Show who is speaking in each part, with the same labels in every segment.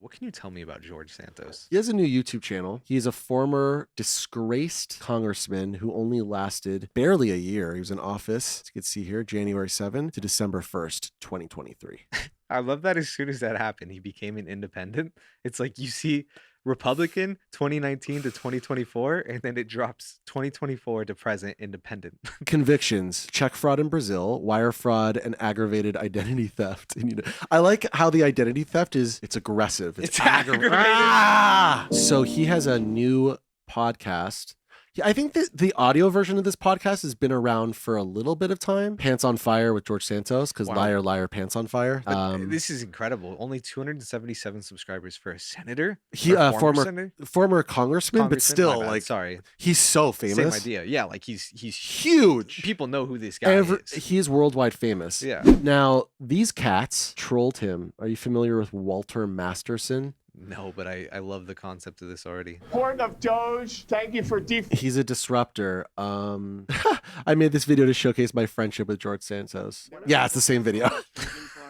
Speaker 1: What can you tell me about George Santos?
Speaker 2: He has a new YouTube channel. He is a former disgraced congressman who only lasted barely a year. He was in office, as you can see here, January 7 to December 1st, 2023.
Speaker 1: I love that as soon as that happened, he became an independent. It's like you see Republican 2019 to 2024, and then it drops 2024 to present independent.
Speaker 2: Convictions: check fraud in Brazil, wire fraud, and aggravated identity theft. And, I like how the identity theft it's aggressive. It's aggravated. So he has a new podcast. Yeah, I think that the audio version of this podcast has been around for a little bit of time. Pants on Fire with George Santos, because liar, liar, pants on fire.
Speaker 1: This is incredible. Only 277 subscribers for a senator.
Speaker 2: He former congressman, but still, like,
Speaker 1: sorry,
Speaker 2: he's so famous.
Speaker 1: Same idea. Yeah, like he's
Speaker 2: huge.
Speaker 1: People know who this guy is.
Speaker 2: He's worldwide famous.
Speaker 1: Yeah.
Speaker 2: Now these cats trolled him. Are you familiar with Walter Masterson?
Speaker 1: No, but I love the concept of this already.
Speaker 3: Port of Doge, thank you for
Speaker 2: He's a disruptor. I made this video to showcase my friendship with George Santos. Yeah, it's the same video.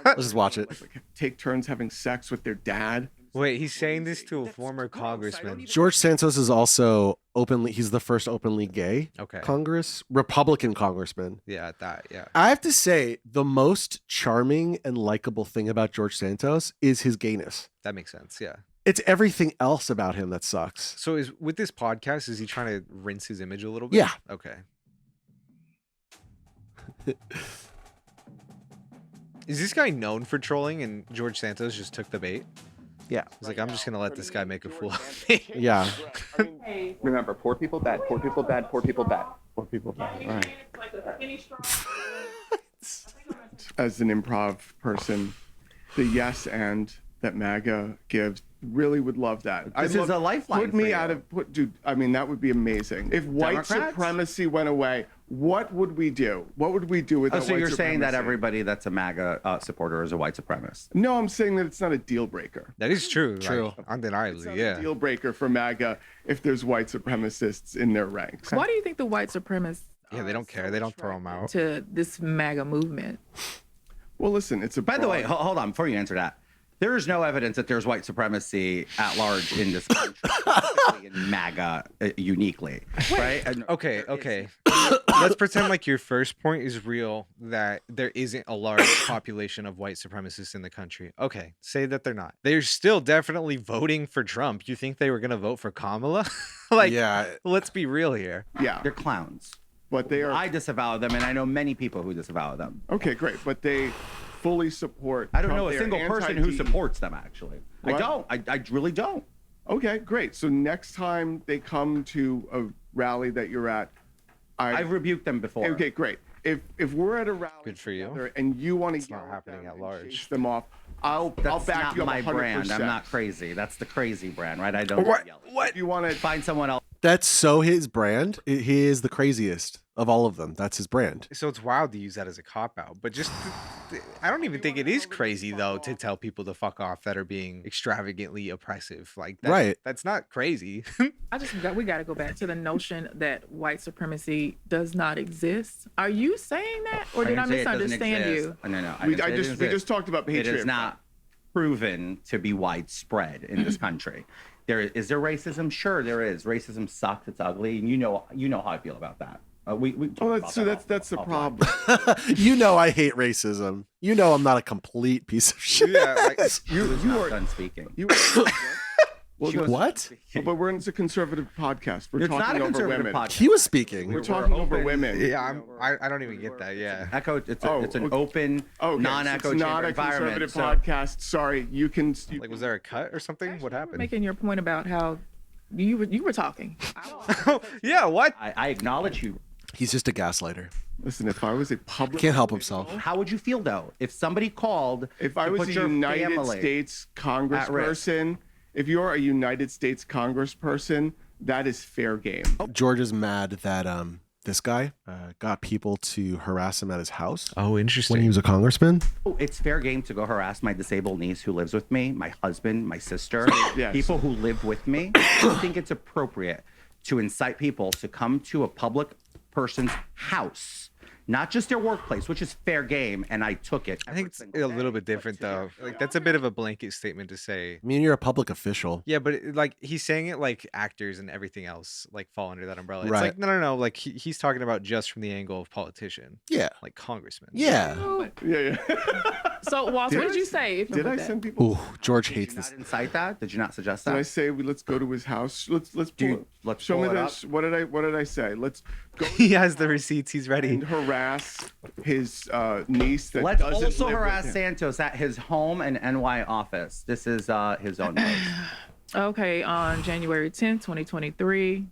Speaker 2: Let's just watch it.
Speaker 3: Take turns having sex with their dad.
Speaker 1: Wait, he's saying this to a former congressman.
Speaker 2: George Santos is also he's the first openly gay Republican congressman.
Speaker 1: Yeah, yeah.
Speaker 2: I have to say, the most charming and likable thing about George Santos is his gayness.
Speaker 1: That makes sense, yeah.
Speaker 2: It's everything else about him that sucks.
Speaker 1: So with this podcast, is he trying to rinse his image a little bit?
Speaker 2: Yeah.
Speaker 1: Okay. Is this guy known for trolling and George Santos just took the bait?
Speaker 2: Yeah.
Speaker 1: He's like, I'm just going to let this guy make a fool of me.
Speaker 2: Yeah.
Speaker 4: Remember, poor people bad, poor people bad, poor people bad. Poor people bad, right.
Speaker 3: As an improv person, the yes and that MAGA gives, really would love that.
Speaker 4: This is a lifeline.
Speaker 3: Put me out of, dude, I mean, that would be amazing. If white supremacy went away, what would we do? What would we do with white supremacy?
Speaker 4: So you're saying that everybody that's a MAGA supporter is a white supremacist?
Speaker 3: No, I'm saying that it's not a deal breaker.
Speaker 1: That is true.
Speaker 2: True.
Speaker 1: Like, undeniably,
Speaker 3: It's not
Speaker 1: yeah.
Speaker 3: a deal breaker for MAGA if there's white supremacists in their ranks.
Speaker 5: Why do you think the white supremacists
Speaker 1: Yeah, they don't care. They don't throw them out.
Speaker 5: to this MAGA movement?
Speaker 3: Well, listen, it's a
Speaker 4: By the way, hold on, before you answer that, there is no evidence that there's white supremacy at large in this country, specifically in MAGA uniquely, right?
Speaker 1: Okay. Let's pretend like your first point is real, that there isn't a large population of white supremacists in the country. Okay, say that they're not. They're still definitely voting for Trump. You think they were going to vote for Kamala? Like, yeah. Let's be real here.
Speaker 3: Yeah.
Speaker 4: They're clowns.
Speaker 3: But they are.
Speaker 4: I disavow them, and I know many people who disavow them.
Speaker 3: Okay, great. But they fully support.
Speaker 4: I don't know
Speaker 3: Trump.
Speaker 4: a single person who supports them, actually.
Speaker 3: What?
Speaker 4: I don't. I really don't.
Speaker 3: Okay, great. So next time they come to a rally that you're at,
Speaker 4: I've rebuked them before.
Speaker 3: Okay, great. If we're at a rally,
Speaker 1: good for you,
Speaker 3: and you want to
Speaker 1: yell at them and
Speaker 3: chase them off, I'll back you up 100%.
Speaker 4: That's not my brand. I'm not crazy. That's the crazy brand, right? I don't yell.
Speaker 3: What? You want to
Speaker 4: find someone else?
Speaker 2: That's so his brand. He is the craziest of all of them. That's his brand.
Speaker 1: So it's wild to use that as a cop-out. But just, I don't even think it is crazy, though, to tell people to fuck off that are being extravagantly oppressive. Like, that's not crazy.
Speaker 5: We got to go back to the notion that white supremacy does not exist. Are you saying that? Or did I misunderstand you?
Speaker 4: No.
Speaker 3: We just talked about Patriot.
Speaker 4: It is not proven to be widespread in this country. Is there racism? Sure, there is. Racism sucks. It's ugly, and you know how I feel about that.
Speaker 3: That's the problem.
Speaker 2: You know I hate racism. You know I'm not a complete piece of shit.
Speaker 1: Yeah, like,
Speaker 4: you are done speaking.
Speaker 2: What?
Speaker 3: But it's a conservative podcast. We're talking over women.
Speaker 4: Podcast.
Speaker 2: He was speaking.
Speaker 3: We're talking over women.
Speaker 1: Yeah, I don't even get that. Yeah.
Speaker 4: Echo. It's an open, non-echo
Speaker 3: chamber
Speaker 4: environment.
Speaker 3: It's not a conservative podcast. Sorry, you can.
Speaker 1: Like, was there a cut or something? What happened?
Speaker 5: Making your point about how you were talking.
Speaker 1: Yeah. What?
Speaker 4: I acknowledge you.
Speaker 2: He's just a gaslighter.
Speaker 3: Listen, if I was a public,
Speaker 2: can't help himself.
Speaker 4: How would you feel though if somebody called?
Speaker 3: If I was a United States Congressperson. If you're a United States Congressperson, that is fair game.
Speaker 2: George is mad that this guy got people to harass him at his house.
Speaker 1: Oh, interesting.
Speaker 2: When he was a congressman.
Speaker 4: Oh, it's fair game to go harass my disabled niece who lives with me, my husband, my sister,
Speaker 3: yes.
Speaker 4: People who live with me. I think it's appropriate to incite people to come to a public person's house, not just their workplace, which is fair game, and I took it.
Speaker 1: I think it's a little bit different though. Like that's a bit of a blanket statement to say.
Speaker 2: I mean, you're a public official.
Speaker 1: Yeah, but like he's saying it like actors and everything else like fall under that umbrella. It's
Speaker 2: Right.
Speaker 1: like no. Like he's talking about just from the angle of politician.
Speaker 2: Yeah.
Speaker 1: Like congressman.
Speaker 2: Yeah.
Speaker 3: Yeah.
Speaker 5: So, Walter, what did you say?
Speaker 3: Did I send people?
Speaker 2: Ooh, George
Speaker 4: Did
Speaker 2: hates
Speaker 4: you
Speaker 2: this.
Speaker 4: not incite that? Did you not suggest
Speaker 3: Did I
Speaker 4: that?
Speaker 3: say let's go to his house? Let's pull
Speaker 4: Dude,
Speaker 3: it.
Speaker 4: let's
Speaker 3: Show
Speaker 4: pull
Speaker 3: me
Speaker 4: it
Speaker 3: this. What did I say? Let's go
Speaker 1: He has the receipts. He's ready.
Speaker 3: and harass his niece that
Speaker 4: Let's
Speaker 3: doesn't
Speaker 4: also
Speaker 3: live with
Speaker 4: harass
Speaker 3: him.
Speaker 4: Santos at his home and NY office. This is his own post.
Speaker 5: Okay, on January 10th, 2023.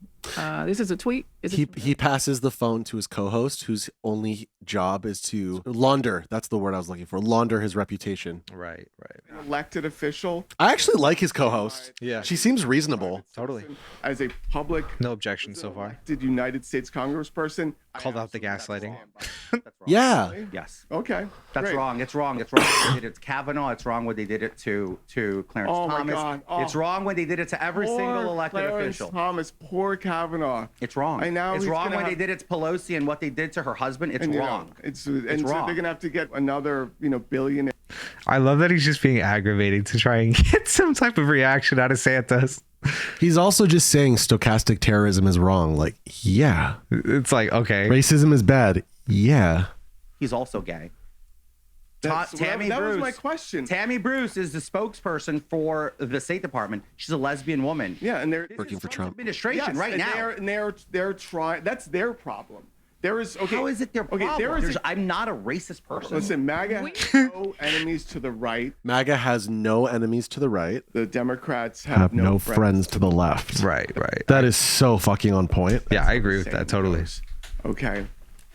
Speaker 5: This is a tweet.
Speaker 2: He passes the phone to his co-host, whose only job is to launder. That's the word I was looking for. Launder his reputation.
Speaker 1: Right.
Speaker 3: An elected official
Speaker 2: I actually like his co-host.
Speaker 1: Yeah.
Speaker 2: She seems reasonable.
Speaker 1: Totally.
Speaker 3: as a public
Speaker 1: No objection so far.
Speaker 3: elected United States Congressperson.
Speaker 1: Called out the gaslighting.
Speaker 4: That's wrong.
Speaker 2: Yeah.
Speaker 4: Yes.
Speaker 3: Okay.
Speaker 4: That's
Speaker 3: great.
Speaker 4: wrong. It's wrong. It's wrong when they did it to Kavanaugh. It's wrong when they did it to Clarence
Speaker 3: Oh my
Speaker 4: Thomas.
Speaker 3: God. Oh.
Speaker 4: It's wrong when they did it to every
Speaker 3: Poor
Speaker 4: single elected
Speaker 3: Clarence
Speaker 4: official.
Speaker 3: Thomas, poor Kavanaugh.
Speaker 4: It's wrong.
Speaker 3: I know
Speaker 4: It's
Speaker 3: he's
Speaker 4: wrong
Speaker 3: gonna
Speaker 4: when they
Speaker 3: have-
Speaker 4: did it to Pelosi and what they did to her husband. It's
Speaker 3: And, you know,
Speaker 4: wrong.
Speaker 3: it's
Speaker 4: It's
Speaker 3: so
Speaker 4: wrong.
Speaker 3: they're gonna have to get another, billionaire.
Speaker 1: I love that he's just being aggravating to try and get some type of reaction out of Santos.
Speaker 2: He's also just saying stochastic terrorism is wrong. Like, yeah.
Speaker 1: It's like, okay.
Speaker 2: Racism is bad. Yeah.
Speaker 4: He's also gay. Tammy
Speaker 3: that
Speaker 4: Bruce.
Speaker 3: was my question.
Speaker 4: Tammy Bruce is the spokesperson for the State Department. She's a lesbian woman.
Speaker 3: Yeah, and they're
Speaker 2: Working for
Speaker 4: Trump's
Speaker 2: Trump.
Speaker 4: administration
Speaker 3: yes,
Speaker 4: right
Speaker 3: and
Speaker 4: now.
Speaker 3: they're trying. That's their problem. There is okay.
Speaker 4: How is it their problem?
Speaker 3: Okay, there is.
Speaker 4: I'm not a racist person.
Speaker 3: Listen, MAGA has no enemies to the right.
Speaker 2: MAGA has no enemies to the right.
Speaker 3: The Democrats
Speaker 2: Have no friends to the left.
Speaker 1: Right.
Speaker 2: That is so fucking on point.
Speaker 1: Yeah, I agree with
Speaker 3: Same
Speaker 1: that totally.
Speaker 3: goes. Okay,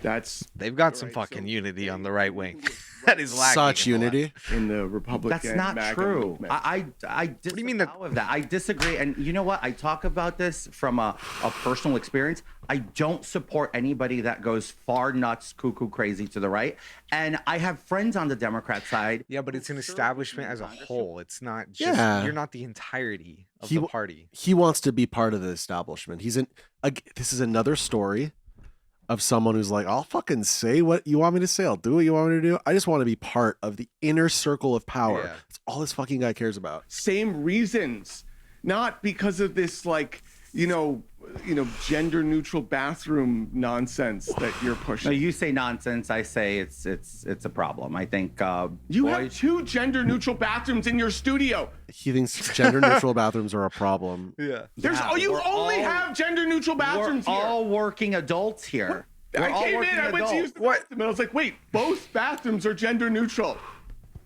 Speaker 3: that's
Speaker 1: They've got some
Speaker 3: Right,
Speaker 1: fucking
Speaker 3: so-
Speaker 1: unity on the right wing. That is lacking.
Speaker 2: Such
Speaker 1: in a lot.
Speaker 2: unity.
Speaker 3: in the Republican.
Speaker 4: That's not
Speaker 3: MAGA
Speaker 4: true.
Speaker 3: movement.
Speaker 4: I
Speaker 1: do you mean that-
Speaker 4: disavow of that? I disagree. And you know what? I talk about this from a personal experience. I don't support anybody that goes far nuts, cuckoo crazy to the right. And I have friends on the Democrat side.
Speaker 1: Yeah, but it's an establishment as a whole. It's not just
Speaker 2: Yeah.
Speaker 1: you're not the entirety of
Speaker 2: He
Speaker 1: the
Speaker 2: w-
Speaker 1: party.
Speaker 2: He wants to be part of the establishment. This is another story of someone who's like, I'll fucking say what you want me to say. I'll do what you want me to do. I just want to be part of the inner circle of power.
Speaker 1: Yeah.
Speaker 2: That's all this fucking guy cares about.
Speaker 3: Same reasons, not because of this gender neutral bathroom nonsense that you're
Speaker 4: No,
Speaker 3: pushing.
Speaker 4: you say nonsense. I say it's a problem. I think
Speaker 3: You have
Speaker 4: boys-
Speaker 3: 2 gender neutral bathrooms in your studio.
Speaker 2: He thinks gender neutral bathrooms are a problem.
Speaker 1: Yeah.
Speaker 3: You
Speaker 4: we're
Speaker 3: only
Speaker 4: all-
Speaker 3: have gender neutral bathrooms
Speaker 4: we're
Speaker 3: here.
Speaker 4: all working adults here. We're
Speaker 3: I
Speaker 4: all
Speaker 3: came in,
Speaker 4: working
Speaker 3: I went to use
Speaker 4: adults.
Speaker 3: the bathroom, and I was like, wait, both bathrooms are gender neutral.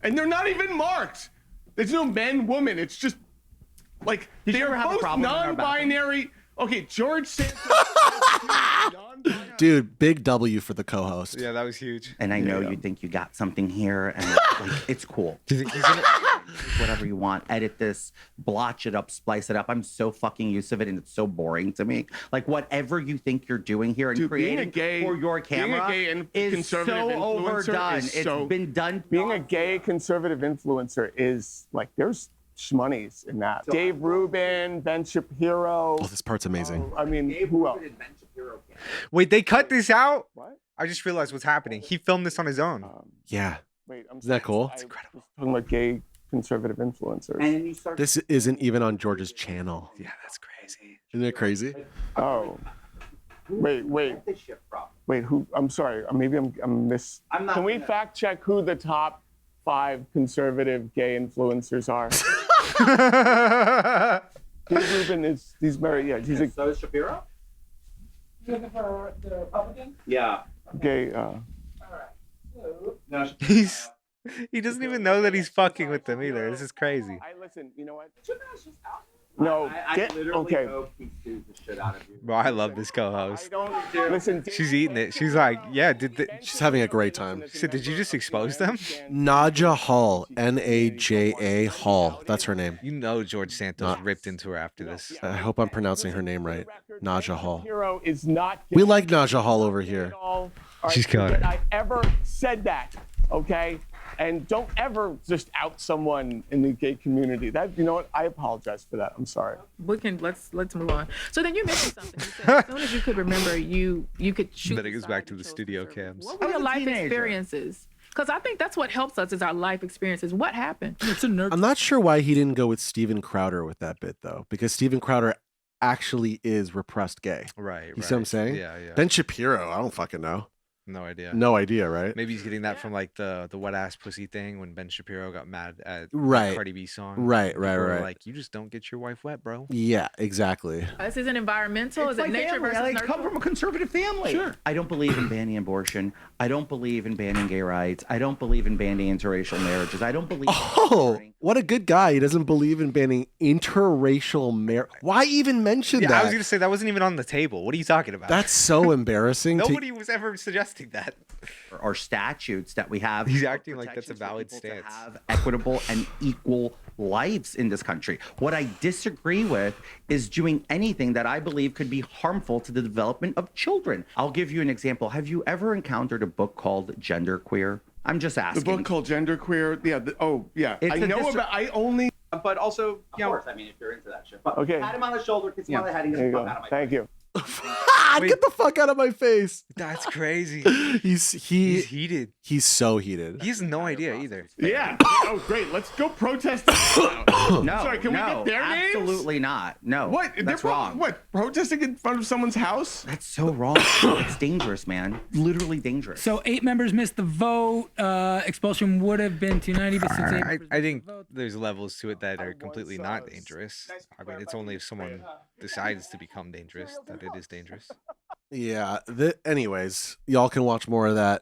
Speaker 3: And they're not even marked. There's no men, woman. It's just like
Speaker 4: Did you
Speaker 3: they're
Speaker 4: ever have a
Speaker 3: both
Speaker 4: problem in our bathroom?
Speaker 3: non-binary. Okay, George Santos. has 2 non-binary-
Speaker 2: Dude, big W for the co-host.
Speaker 1: Yeah, that was huge.
Speaker 4: And I know
Speaker 3: Yeah.
Speaker 4: you think you got something here, and it's cool.
Speaker 1: Do you think he's gonna
Speaker 4: Whatever you want, edit this, blotch it up, splice it up. I'm so fucking used to it, and it's so boring to me. Like whatever you think you're doing here and
Speaker 3: Dude, being a
Speaker 4: creating
Speaker 3: gay-
Speaker 4: for your
Speaker 3: being a
Speaker 4: camera
Speaker 3: gay and
Speaker 4: is
Speaker 3: conservative
Speaker 4: so
Speaker 3: influencer
Speaker 4: overdone.
Speaker 3: is
Speaker 4: It's
Speaker 3: so-
Speaker 4: been done.
Speaker 3: Being a gay conservative influencer is like there's shmoneys in that. Dave Rubin, Ben Shapiro.
Speaker 2: Oh, this part's amazing.
Speaker 3: I mean, who else?
Speaker 1: Wait, they cut this out?
Speaker 3: What?
Speaker 1: I just realized what's happening. He filmed this on his own.
Speaker 2: Yeah.
Speaker 3: Wait, I'm
Speaker 2: Isn't that cool?
Speaker 3: It's incredible. Talking about gay conservative influencers.
Speaker 4: And you start.
Speaker 2: This isn't even on George's channel.
Speaker 1: Yeah, that's crazy.
Speaker 2: Isn't it crazy?
Speaker 3: Oh. Wait. Wait, who? I'm sorry. Maybe I'm miss.
Speaker 4: I'm not
Speaker 3: Can we
Speaker 4: gonna-
Speaker 3: fact check who the top 5 conservative gay influencers are? Dave Rubin he's very, yeah, he's a
Speaker 4: So is Shapiro?
Speaker 6: For the Republican?
Speaker 4: Yeah.
Speaker 3: gay,
Speaker 1: He doesn't even know that he's fucking with them either. This is crazy.
Speaker 3: I listen, you know what?
Speaker 6: You guys just out
Speaker 3: No,
Speaker 4: I literally
Speaker 3: okay.
Speaker 4: hope he sues the shit out of you.
Speaker 1: Bro, I love this
Speaker 3: I
Speaker 1: co-host.
Speaker 3: don't, listen.
Speaker 1: She's eating it. She's like, yeah,
Speaker 2: She's having a great time.
Speaker 1: She said, "Did you just expose them?"
Speaker 2: Naja Hall. Naja Hall. That's her name.
Speaker 1: You know George Santos ripped into her after this.
Speaker 2: I hope I'm pronouncing her name right. Naja Hall.
Speaker 3: Hero is not.
Speaker 2: We like Naja Hall over here.
Speaker 3: All
Speaker 1: She's
Speaker 3: right,
Speaker 1: killing it.
Speaker 3: I ever said that, okay? And don't ever just out someone in the gay community. That, you know what? I apologize for that. I'm sorry.
Speaker 5: Let's move on. So then you mentioned something. You said as soon as you could remember, you could shoot.
Speaker 1: Then it goes
Speaker 5: the
Speaker 1: back
Speaker 5: side
Speaker 1: to
Speaker 5: you
Speaker 1: the
Speaker 5: chose
Speaker 1: studio
Speaker 5: conservative.
Speaker 1: cams.
Speaker 5: What were
Speaker 4: I
Speaker 5: your
Speaker 4: was a
Speaker 5: life
Speaker 4: teenager.
Speaker 5: experiences? Because I think that's what helps us is our life experiences. What happened?
Speaker 7: It's a nerd.
Speaker 2: I'm not sure why he didn't go with Steven Crowder with that bit though, because Steven Crowder actually is repressed gay.
Speaker 1: Right.
Speaker 2: You see what I'm saying?
Speaker 1: Yeah, yeah.
Speaker 2: Ben Shapiro, I don't fucking know.
Speaker 1: No idea.
Speaker 2: No idea, right?
Speaker 1: Maybe he's getting that from like the wet ass pussy thing when Ben Shapiro got mad at the
Speaker 2: Right.
Speaker 1: Cardi B song.
Speaker 2: Right,
Speaker 1: People
Speaker 2: right,
Speaker 1: were
Speaker 2: right.
Speaker 1: Like, you just don't get your wife wet, bro.
Speaker 2: Yeah, exactly.
Speaker 5: This isn't environmental. Is it nature
Speaker 4: family.
Speaker 5: versus
Speaker 4: I
Speaker 5: nurture?
Speaker 4: come from a conservative family.
Speaker 7: Sure.
Speaker 4: I don't believe in banning abortion. I don't believe in banning gay rights. I don't believe in banning interracial marriages. I don't believe.
Speaker 2: Oh, what a good guy. He doesn't believe in banning interracial marriage. Why even mention
Speaker 1: Yeah,
Speaker 2: that?
Speaker 1: I was gonna say that wasn't even on the table. What are you talking about?
Speaker 2: That's so embarrassing.
Speaker 1: Nobody was ever suggesting that.
Speaker 4: Or statutes that we have.
Speaker 1: He's
Speaker 4: for
Speaker 1: acting like that's a
Speaker 4: protections for
Speaker 1: valid
Speaker 4: people to
Speaker 1: stance.
Speaker 4: have equitable and equal lives in this country. What I disagree with is doing anything that I believe could be harmful to the development of children. I'll give you an example. Have you ever encountered a book called Genderqueer? I'm just
Speaker 3: The
Speaker 4: asking.
Speaker 3: book called Genderqueer. Yeah.
Speaker 4: It's
Speaker 3: I
Speaker 4: a
Speaker 3: know about. I only.
Speaker 8: But also,
Speaker 4: Of course, I mean, if you're into that shit. But
Speaker 3: Okay.
Speaker 4: pat him on the shoulder, kiss him on the head, and get
Speaker 3: There
Speaker 4: the
Speaker 3: you
Speaker 4: fuck
Speaker 3: go.
Speaker 4: out of my
Speaker 3: Thank you.
Speaker 2: Get the fuck out of my face.
Speaker 1: That's crazy.
Speaker 2: He's
Speaker 1: He's heated.
Speaker 2: he's so heated.
Speaker 1: He has no idea either.
Speaker 3: Yeah. Oh, great. Let's go protest.
Speaker 4: No,
Speaker 3: Sorry, can we
Speaker 4: no,
Speaker 3: get their names?
Speaker 4: absolutely not. No,
Speaker 3: What?
Speaker 4: That's
Speaker 3: They're
Speaker 4: wrong.
Speaker 3: What? Protesting in front of someone's house?
Speaker 4: That's so wrong. It's dangerous, man. Literally dangerous.
Speaker 7: So 8 members missed the vote. Expulsion would have been 290, but since 8
Speaker 1: I,
Speaker 7: members
Speaker 1: I
Speaker 7: missed
Speaker 1: think
Speaker 7: the vote,
Speaker 1: there's levels to it that are
Speaker 3: once
Speaker 1: completely
Speaker 3: saw
Speaker 1: not
Speaker 3: a
Speaker 1: dangerous.
Speaker 6: nice
Speaker 1: I mean, it's only if someone decides to become dangerous that it is dangerous.
Speaker 2: Yeah. Anyways, y'all can watch more of that